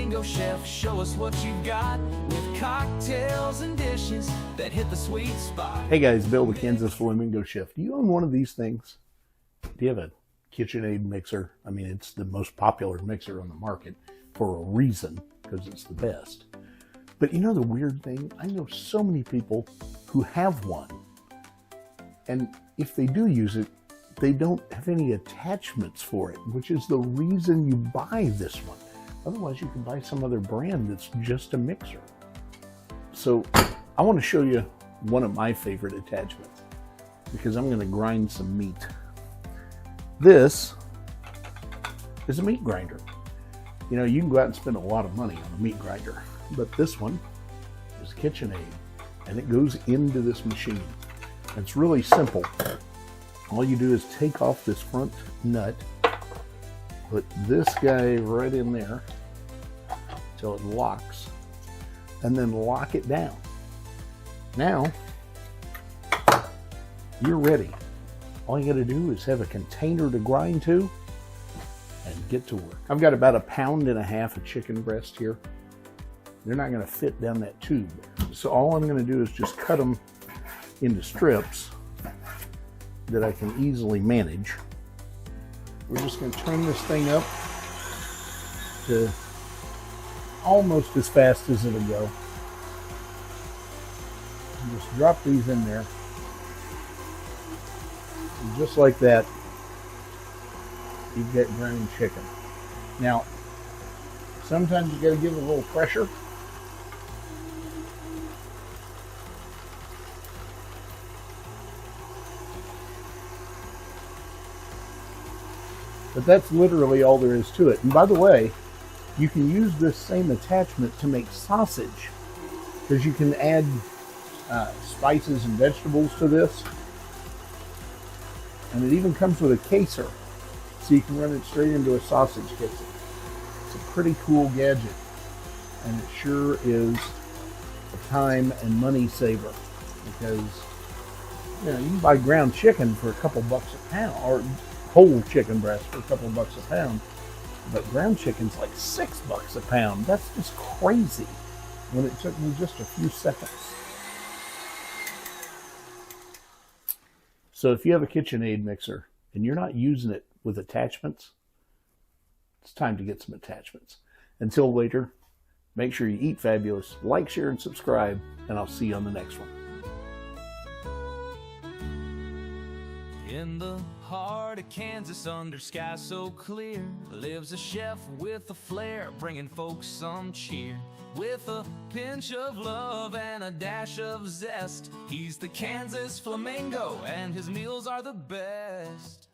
Flamingo chef, show us what you got with cocktails and dishes that hit the sweet spot. Hey guys, Bill the Kansas Flamingo chef. Do you own one of these things? Do you have a Kitchenaid mixer? I mean, it's the most popular mixer on the market for a reason, because it's the best. But you know the weird thing? I know so many people who have one, and if they do use it, they don't have any attachments for it, which is the reason you buy this one. Otherwise, you can buy some other brand that's just a mixer. So I want to show you one of my favorite attachments, because I'm going to grind some meat. This is a meat grinder. You know, you can go out and spend a lot of money on a meat grinder, but this one is Kitchenaid, and it goes into this machine. It's really simple. All you do is take off this front nut, put this guy right in there till it locks, and then lock it down. Now, you're ready. All you gotta do is have a container to grind to and get to work. I've got about 1.5 pounds of chicken breast here. They're not gonna fit down that tube. So all I'm gonna do is just cut them into strips that I can easily manage. We're just going to turn this thing up to almost as fast as it'll go. And just drop these in there. And just like that, you get ground chicken. Now, sometimes you got to give it a little pressure. But that's literally all there is to it. And by the way, you can use this same attachment to make sausage, because you can add spices and vegetables to this. And it even comes with a caser, so you can run it straight into a sausage casing. It's a pretty cool gadget, and it sure is a time and money saver, because you know, you can buy ground chicken for a couple bucks a pound, or whole chicken breast for a couple bucks a pound, but ground chicken's like $6 a pound. That's just crazy when it took me just a few seconds. So if you have a Kitchenaid mixer and you're not using it with attachments, it's time to get some attachments. Until later, make sure you eat fabulous, like, share, and subscribe, and I'll see you on the next one. In the heart of Kansas, under sky so clear, lives a chef with a flair, bringing folks some cheer. With a pinch of love and a dash of zest, he's the Kansas Flamingo, and his meals are the best.